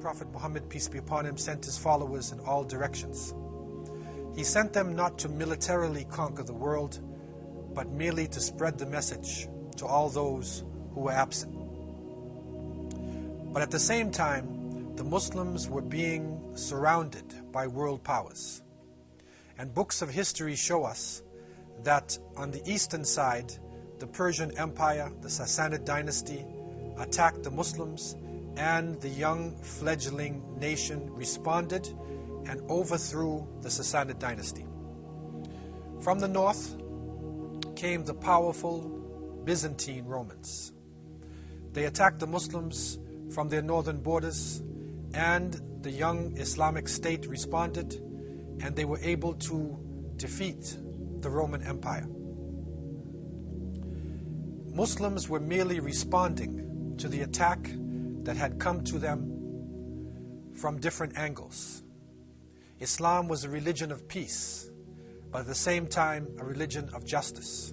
Prophet Muhammad, peace be upon him, sent his followers in all directions. He sent them not to militarily conquer the world, but merely to spread the message to all those who were absent. But at the same time, the Muslims were being surrounded by world powers. And books of history show us that on the eastern side, the Persian Empire, the Sassanid dynasty, attacked the Muslims, and the young fledgling nation responded and overthrew the Sassanid dynasty. From the north came the powerful Byzantine Romans. They attacked the Muslims from their northern borders, and the young Islamic state responded, and they were able to defeat the Roman Empire. Muslims were merely responding to the attack that had come to them from different angles. Islam was a religion of peace, but at the same time a religion of justice.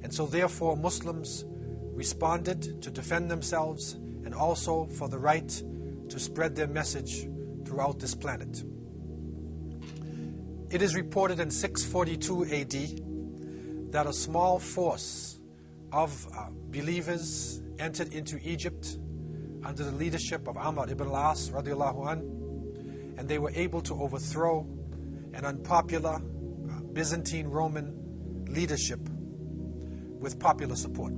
And so therefore Muslims responded to defend themselves and also for the right to spread their message throughout this planet. It is reported in 642 AD that a small force of believers entered into Egypt under the leadership of Amr ibn al-As radiallahu an, and they were able to overthrow an unpopular Byzantine Roman leadership with popular support.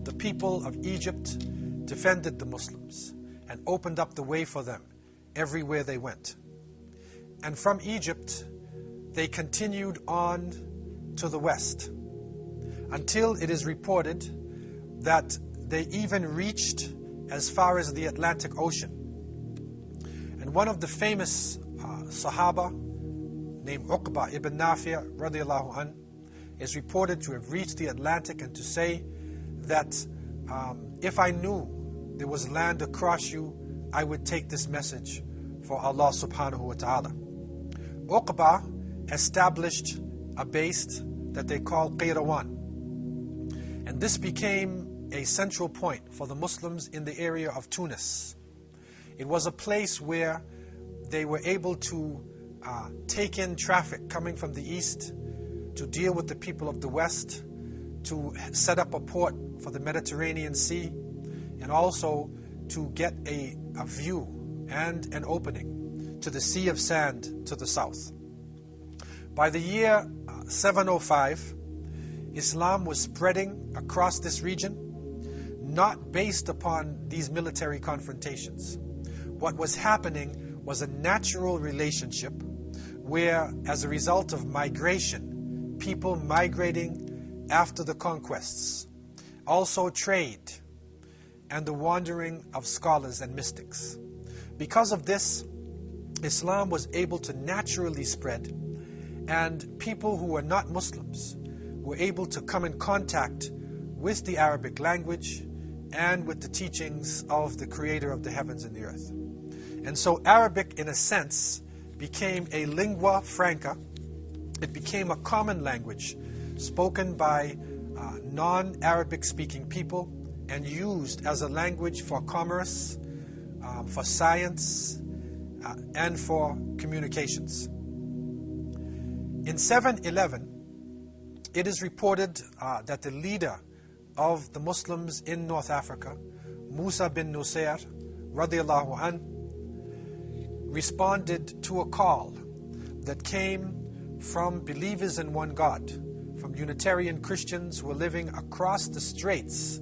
The people of Egypt defended the Muslims and opened up the way for them everywhere they went. And from Egypt, they continued on to the west until it is reported that they even reached as far as the Atlantic Ocean. And one of the famous Sahaba named Uqba ibn Nafi' radiallahu an is reported to have reached the Atlantic and to say that if I knew there was land across you, I would take this message for Allah subhanahu wa ta'ala. Uqba established a base that they call Qayrawan. And this became a central point for the Muslims in the area of Tunis. It was a place where they were able to take in traffic coming from the east, to deal with the people of the west, to set up a port for the Mediterranean Sea, and also to get a view and an opening to the Sea of Sand to the south. By the year 705, Islam was spreading across this region, not based upon these military confrontations. What was happening was a natural relationship where, as a result of migration, people migrating after the conquests, also trade, and the wandering of scholars and mystics. Because of this, Islam was able to naturally spread, and people who were not Muslims were able to come in contact with the Arabic language and with the teachings of the Creator of the heavens and the earth. And so Arabic, in a sense, became a lingua franca. It became a common language spoken by non-Arabic speaking people and used as a language for commerce, for science, and for communications. In 711, it is reported that the leader of the Muslims in North Africa, Musa bin Nusayr radiallahu an, responded to a call that came from believers in one God, from Unitarian Christians who were living across the straits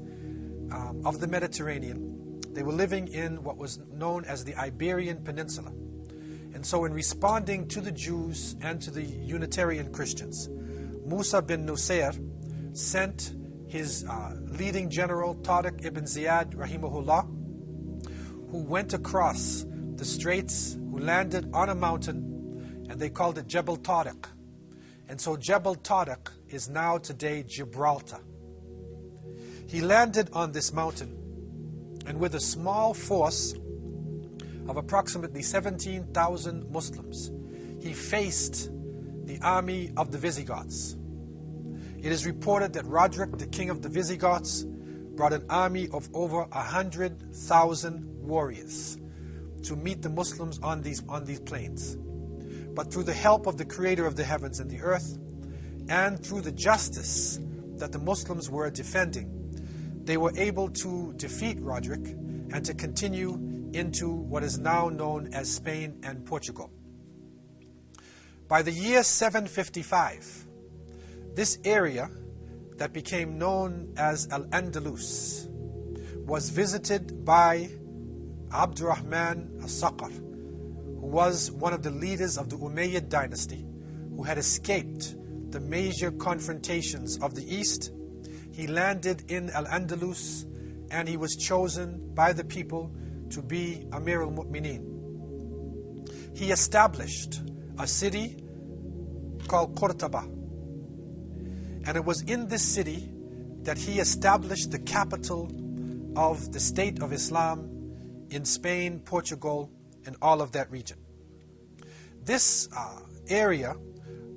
of the Mediterranean. They were living in what was known as the Iberian Peninsula. And so in responding to the Jews and to the Unitarian Christians, Musa bin Nusayr sent his leading general, Tariq ibn Ziyad rahimahullah, who went across the straits, who landed on a mountain, and they called it Jebel Tariq. And so Jebel Tariq is now today Gibraltar. He landed on this mountain, and with a small force of approximately 17,000 Muslims, he faced the army of the Visigoths. It is reported that Roderick, the king of the Visigoths, brought an army of over 100,000 warriors, to meet the Muslims on these plains. But through the help of the Creator of the heavens and the earth, and through the justice that the Muslims were defending, they were able to defeat Roderick and to continue into what is now known as Spain and Portugal. By the year 755, this area that became known as Andalus was visited by Abdurrahman al-Saqr, who was one of the leaders of the Umayyad dynasty, who had escaped the major confrontations of the East. He landed in Al-Andalus and he was chosen by the people to be Amir al-Mu'mineen. He established a city called Cordoba, and it was in this city that he established the capital of the State of Islam in Spain, Portugal, and all of that region. This area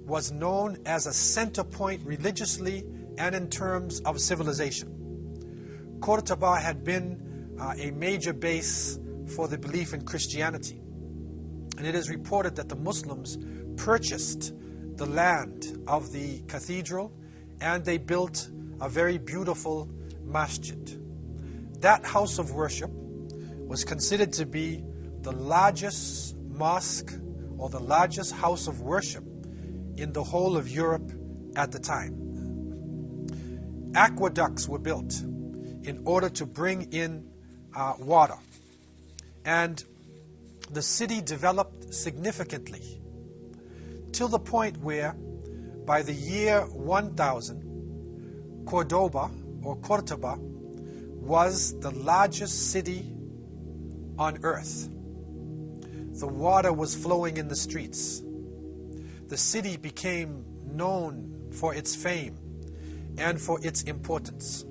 was known as a center point religiously and in terms of civilization. Cordoba had been a major base for the belief in Christianity. And it is reported that the Muslims purchased the land of the cathedral and they built a very beautiful masjid. That house of worship was considered to be the largest mosque or the largest house of worship in the whole of Europe at the time. Aqueducts were built in order to bring in water, and the city developed significantly till the point where by the year 1000, Cordoba was the largest city on earth. The water was flowing in the streets. The city became known for its fame and for its importance.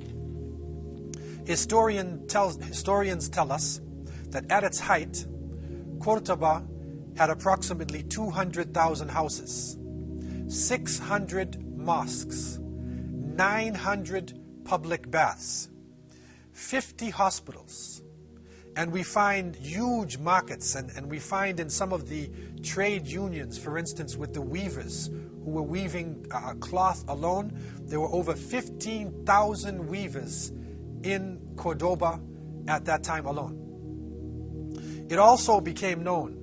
Historians tell us that at its height, Cordoba had approximately 200,000 houses, 600 mosques, 900 public baths, 50 hospitals, and we find huge markets, and we find in some of the trade unions, for instance, with the weavers who were weaving cloth alone, there were over 15,000 weavers in Cordoba at that time alone. It also became known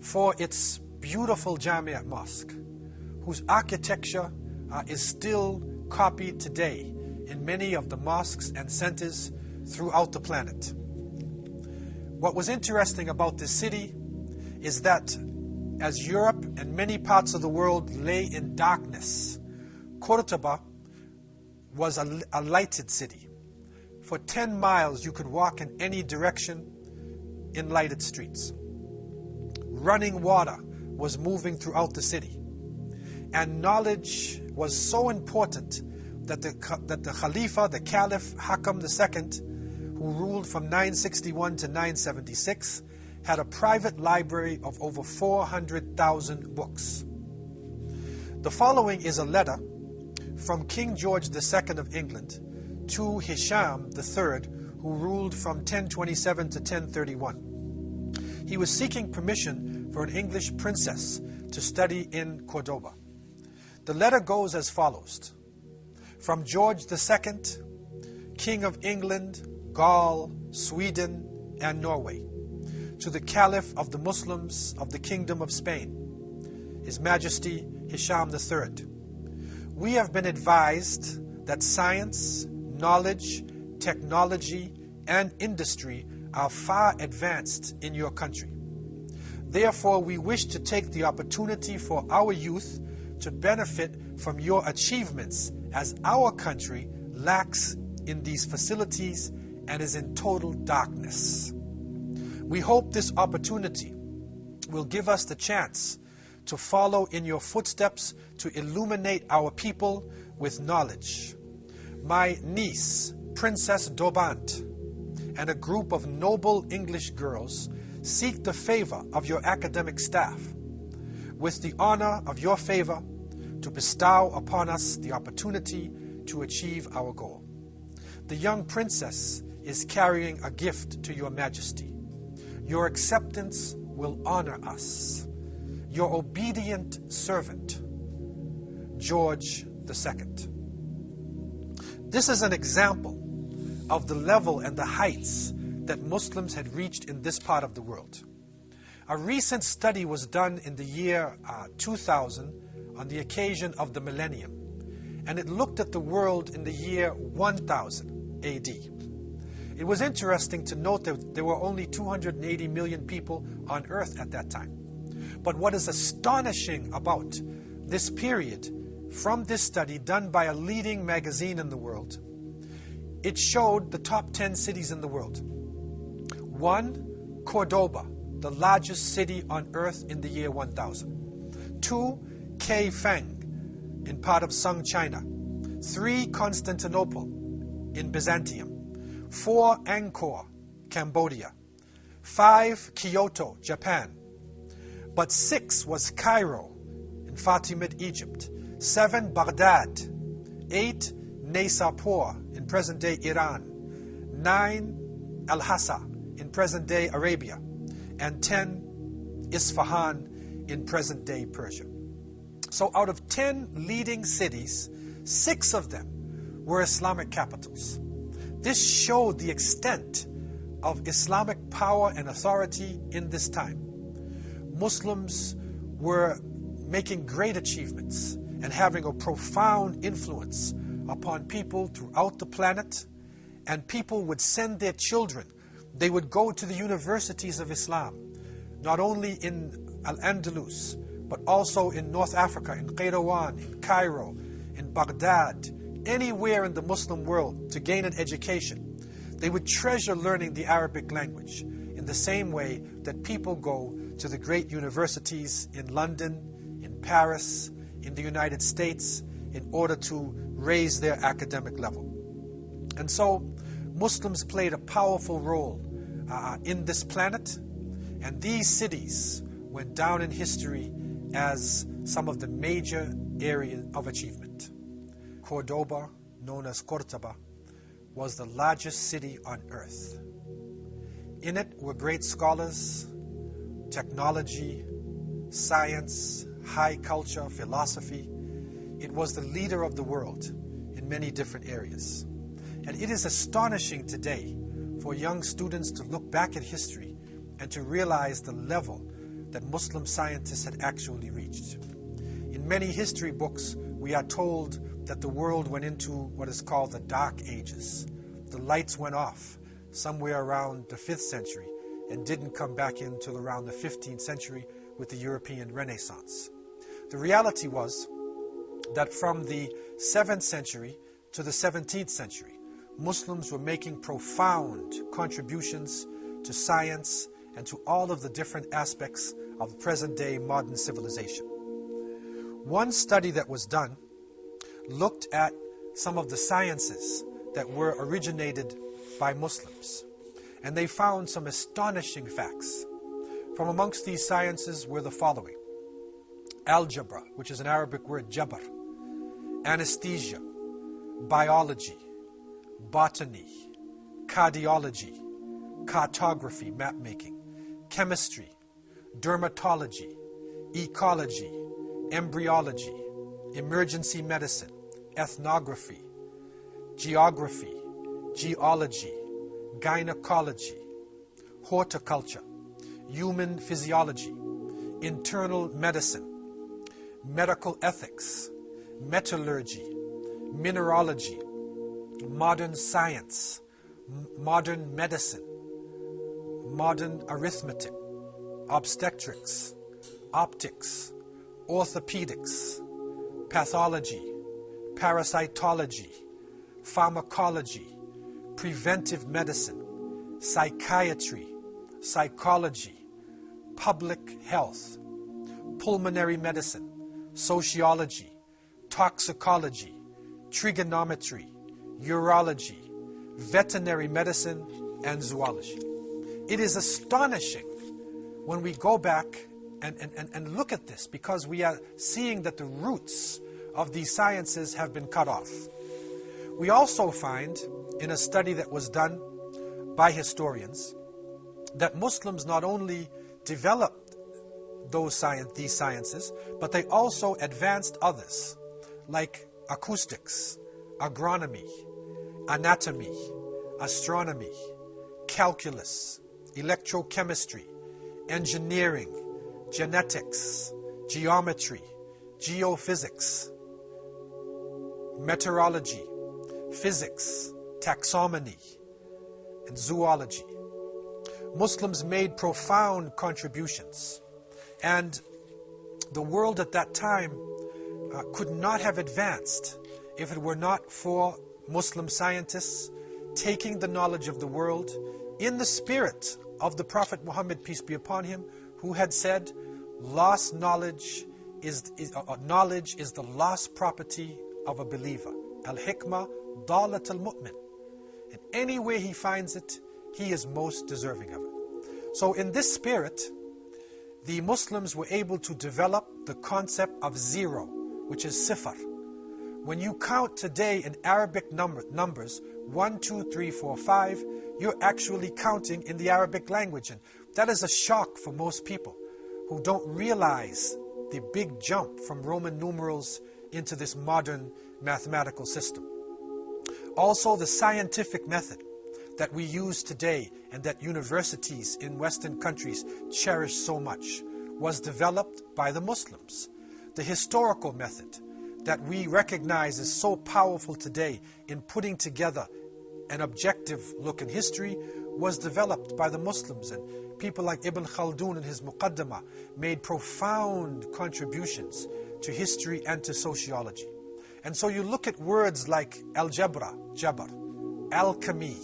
for its beautiful Jamia mosque, whose architecture is still copied today in many of the mosques and centers throughout the planet. What was interesting about this city is that as Europe and many parts of the world lay in darkness, Cordoba was a lighted city. For 10 miles you could walk in any direction in lighted streets. Running water was moving throughout the city. And knowledge was so important that the Khalifa, the Caliph Hakam II, who ruled from 961 to 976, had a private library of over 400,000 books. The following is a letter from King George II of England to Hisham III, who ruled from 1027 to 1031. He was seeking permission for an English princess to study in Cordoba. The letter goes as follows. From George II, King of England, Gaul, Sweden, and Norway, to the Caliph of the Muslims of the Kingdom of Spain, His Majesty Hisham III. We have been advised that science, knowledge, technology, and industry are far advanced in your country. Therefore, we wish to take the opportunity for our youth to benefit from your achievements, as our country lacks in these facilities and is in total darkness. We hope this opportunity will give us the chance to follow in your footsteps to illuminate our people with knowledge. My niece, Princess Dobant, and a group of noble English girls seek the favor of your academic staff, with the honor of your favor to bestow upon us the opportunity to achieve our goal. The young princess is carrying a gift to your majesty. Your acceptance will honor us. Your obedient servant, George II. This is an example of the level and the heights that Muslims had reached in this part of the world. A recent study was done in the year 2000 on the occasion of the millennium, and it looked at the world in the year 1000 AD. It was interesting to note that there were only 280 million people on earth at that time. But what is astonishing about this period, from this study done by a leading magazine in the world, it showed the top 10 cities in the world. 1, Cordoba, the largest city on earth in the year 1000. 2, Kaifeng, in part of Sung, China. 3, Constantinople, in Byzantium. 4, Angkor, Cambodia. 5, Kyoto, Japan. But 6 was Cairo, in Fatimid, Egypt. 7, Baghdad. 8, Naysapur, in present-day Iran. 9, Al-Hassa, in present-day Arabia. And 10, Isfahan, in present-day Persia. So out of 10 leading cities, 6 of them were Islamic capitals. This showed the extent of Islamic power and authority in this time. Muslims were making great achievements and having a profound influence upon people throughout the planet, and people would send their children. They would go to the universities of Islam, not only in Andalus, but also in North Africa, in Qayrawan, in Cairo, in Baghdad, anywhere in the Muslim world to gain an education. They would treasure learning the Arabic language in the same way that people go to the great universities in London, in Paris, in the United States, in order to raise their academic level. And so Muslims played a powerful role in this planet, and these cities went down in history as some of the major areas of achievement. Cordoba, known as Cordoba, was the largest city on earth. In it were great scholars, technology, science, high culture, philosophy. It was the leader of the world in many different areas. And it is astonishing today for young students to look back at history and to realize the level that Muslim scientists had actually reached. In many history books, we are told that the world went into what is called the Dark Ages. The lights went off somewhere around the 5th century and didn't come back in until around the 15th century with the European Renaissance. The reality was that from the 7th century to the 17th century, Muslims were making profound contributions to science and to all of the different aspects of present-day modern civilization. One study that was done looked at some of the sciences that were originated by Muslims, and they found some astonishing facts. From amongst these sciences were the following: algebra, which is an Arabic word, jabr; anesthesia; biology; botany; cardiology; cartography, map making; chemistry; dermatology; ecology; embryology; emergency medicine; ethnography; geography; geology; gynecology; horticulture; human physiology; internal medicine; medical ethics; metallurgy; mineralogy; modern science; modern medicine; modern arithmetic; obstetrics; optics; orthopedics; pathology; parasitology; pharmacology; preventive medicine; psychiatry; psychology; public health; pulmonary medicine; sociology; toxicology; trigonometry; urology; veterinary medicine, and zoology. It is astonishing when we go back and look at this, because we are seeing that the roots of these sciences have been cut off. We also find in a study that was done by historians that Muslims not only developed these sciences, but they also advanced others, like acoustics, agronomy, anatomy, astronomy, calculus, electrochemistry, engineering, genetics, geometry, geophysics, meteorology, physics, taxonomy, and zoology. Muslims made profound contributions, and the world at that time could not have advanced if it were not for Muslim scientists taking the knowledge of the world in the spirit of the Prophet Muhammad, peace be upon him, who had said, lost knowledge is the lost property of a believer. Al-hikmah dalat al-mu'min. In any way he finds it, he is most deserving of it. So in this spirit, the Muslims were able to develop the concept of zero, which is sifar. When you count today in Arabic numbers, 1, 2, 3, 4, 5, you're actually counting in the Arabic language. And that is a shock for most people who don't realize the big jump from Roman numerals into this modern mathematical system. Also, the scientific method that we use today and that universities in Western countries cherish so much was developed by the Muslims. The historical method that we recognize is so powerful today in putting together an objective look in history was developed by the Muslims, and people like Ibn Khaldun in his Muqaddimah made profound contributions to history and to sociology. And so you look at words like algebra, jabr, alchemy,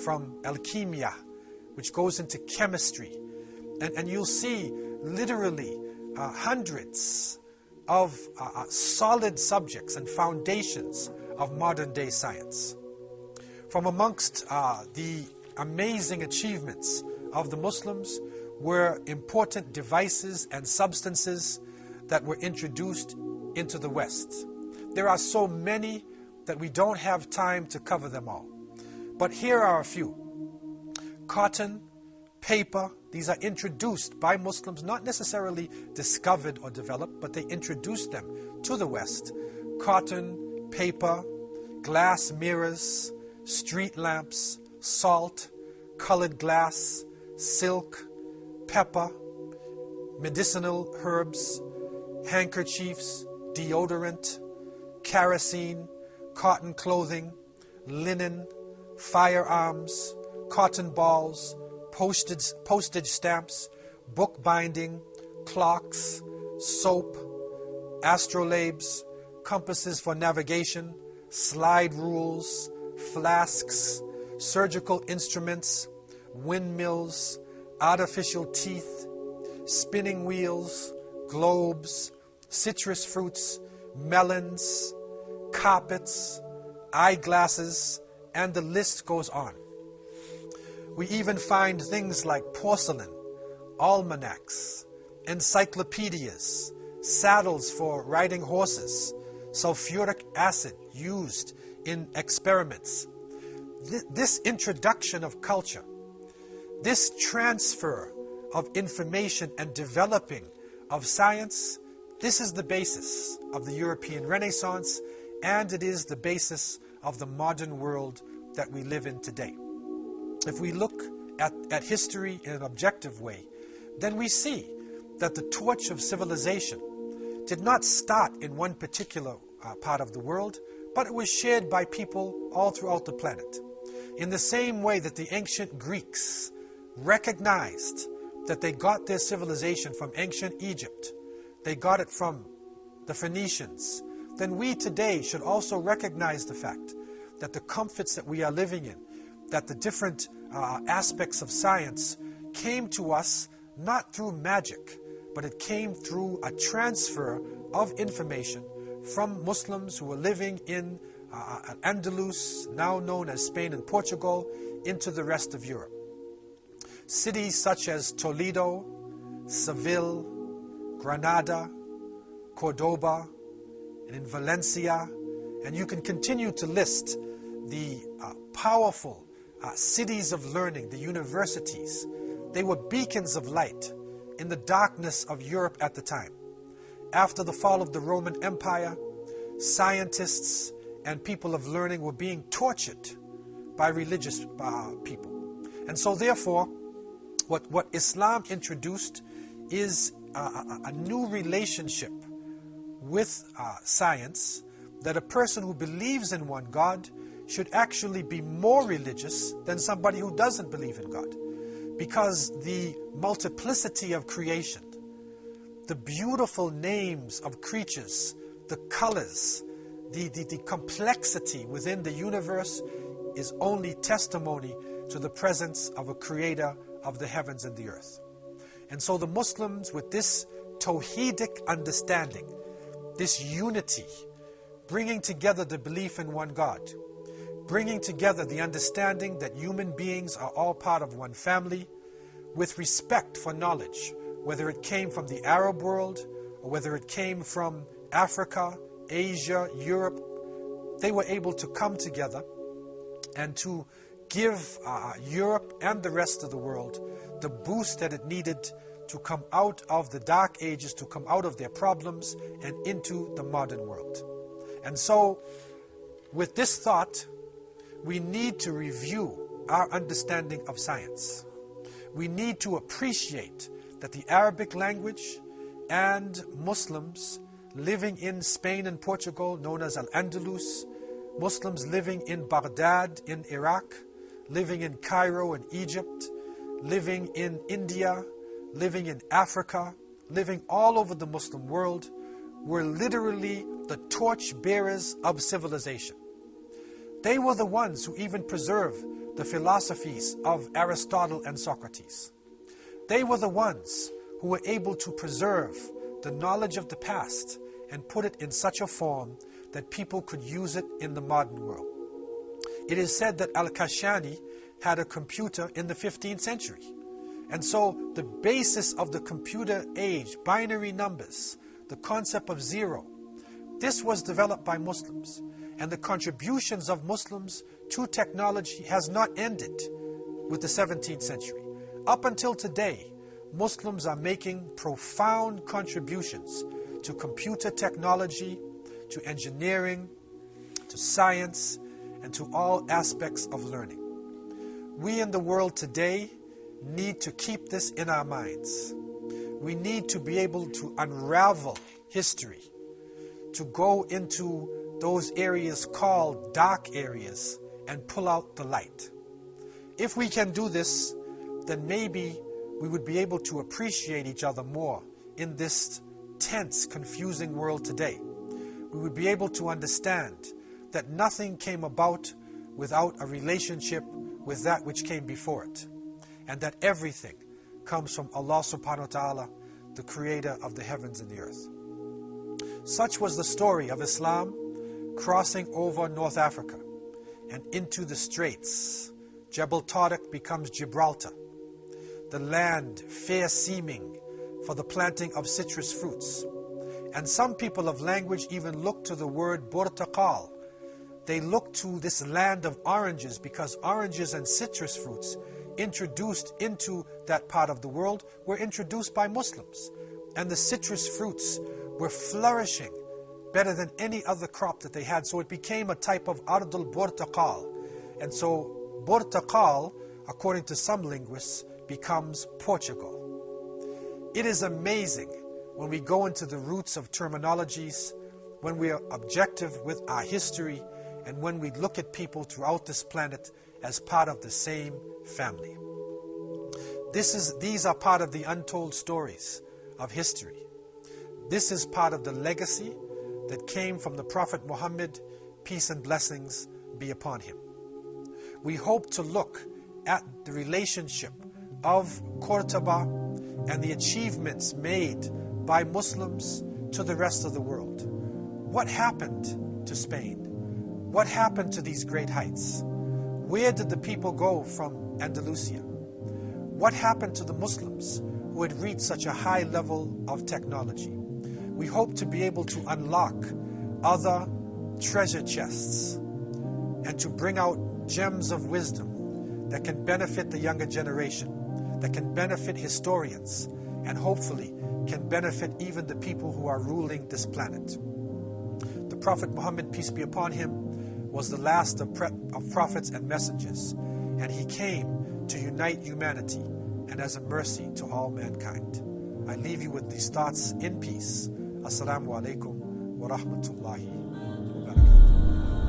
from alchemia, which goes into chemistry, and you'll see literally hundreds of solid subjects and foundations of modern day science. From amongst the amazing achievements of the Muslims were important devices and substances that were introduced into the West. There are so many that we don't have time to cover them all. But here are a few. Cotton, paper, these are introduced by Muslims, not necessarily discovered or developed, but they introduced them to the West. Cotton, paper, glass mirrors, street lamps, salt, colored glass, silk, pepper, medicinal herbs, handkerchiefs, deodorant, kerosene, cotton clothing, linen, firearms, cotton balls, postage stamps, book binding, clocks, soap, astrolabes, compasses for navigation, slide rules, flasks, surgical instruments, windmills, artificial teeth, spinning wheels, globes, citrus fruits, melons, carpets, eyeglasses, and the list goes on. We even find things like porcelain, almanacs, encyclopedias, saddles for riding horses, sulfuric acid used in experiments. This introduction of culture, this transfer of information and developing of science, this is the basis of the European Renaissance, and it is the basis of the modern world that we live in today. If we look at history in an objective way, then we see that the torch of civilization did not start in one particular part of the world, but it was shared by people all throughout the planet. In the same way that the ancient Greeks recognized that they got their civilization from ancient Egypt, they got it from the Phoenicians, then we today should also recognize the fact that the comforts that we are living in, that the different aspects of science came to us not through magic, but it came through a transfer of information from Muslims who were living in Andalus, now known as Spain and Portugal, into the rest of Europe. Cities such as Toledo, Seville, Granada, Cordoba, and in Valencia, and you can continue to list the powerful cities of learning, the universities They were beacons of light in the darkness of Europe at the time. After the fall of the Roman Empire, scientists and people of learning were being tortured by religious people. And so therefore, what Islam introduced is a new relationship with science, that a person who believes in one God should actually be more religious than somebody who doesn't believe in God. Because the multiplicity of creation, the beautiful names of creatures, the colors, the complexity within the universe is only testimony to the presence of a creator of the heavens and the earth. And so the Muslims, with this Tawhidic understanding, this unity, bringing together the belief in one God, bringing together the understanding that human beings are all part of one family, with respect for knowledge, whether it came from the Arab world or whether it came from Africa, Asia, Europe, they were able to come together and to give Europe and the rest of the world the boost that it needed to come out of the dark ages, to come out of their problems and into the modern world. And so, with this thought, we need to review our understanding of science. We need to appreciate that the Arabic language and Muslims living in Spain and Portugal, known as Andalus, Muslims living in Baghdad in Iraq, living in Cairo in Egypt, living in India, living in Africa, living all over the Muslim world, were literally the torch bearers of civilization. They were the ones who even preserved the philosophies of Aristotle and Socrates. They were the ones who were able to preserve the knowledge of the past and put it in such a form that people could use it in the modern world. It is said that Al-Kashani had a computer in the 15th century. And so the basis of the computer age, binary numbers, the concept of zero, this was developed by Muslims. And the contributions of Muslims to technology has not ended with the 17th century. Up until today, Muslims are making profound contributions to computer technology, to engineering, to science, and to all aspects of learning. We in the world today need to keep this in our minds. We need to be able to unravel history, to go into those areas called dark areas and pull out the light. If we can do this, then maybe we would be able to appreciate each other more in this tense, confusing world today. We would be able to understand that nothing came about without a relationship with that which came before it, and that everything comes from Allah subhanahu wa ta'ala, the creator of the heavens and the earth. Such was the story of Islam crossing over North Africa and into the straits. Jebel Tariq becomes Gibraltar, the land fair seeming for the planting of citrus fruits. And some people of language even look to the word Burtaqal. They look to this land of oranges because oranges and citrus fruits introduced into that part of the world were introduced by Muslims. And the citrus fruits were flourishing better than any other crop that they had. So it became a type of Ardul Burtaqal. And so Burtaqal, according to some linguists, becomes Portugal. It is amazing when we go into the roots of terminologies, when we are objective with our history, and when we look at people throughout this planet as part of the same family. These are part of the untold stories of history. This is part of the legacy that came from the Prophet Muhammad, peace and blessings be upon him. We hope to look at the relationship of Cordoba and the achievements made by Muslims to the rest of the world. What happened to Spain? What happened to these great heights? Where did the people go from Andalusia? What happened to the Muslims who had reached such a high level of technology? We hope to be able to unlock other treasure chests and to bring out gems of wisdom that can benefit the younger generation, that can benefit historians and hopefully can benefit even the people who are ruling this planet. The Prophet Muhammad, peace be upon him, was the last of prophets and messengers, and he came to unite humanity and as a mercy to all mankind. I leave you with these thoughts in peace. Assalamu alaikum wa rahmatullahi wa barakatuh.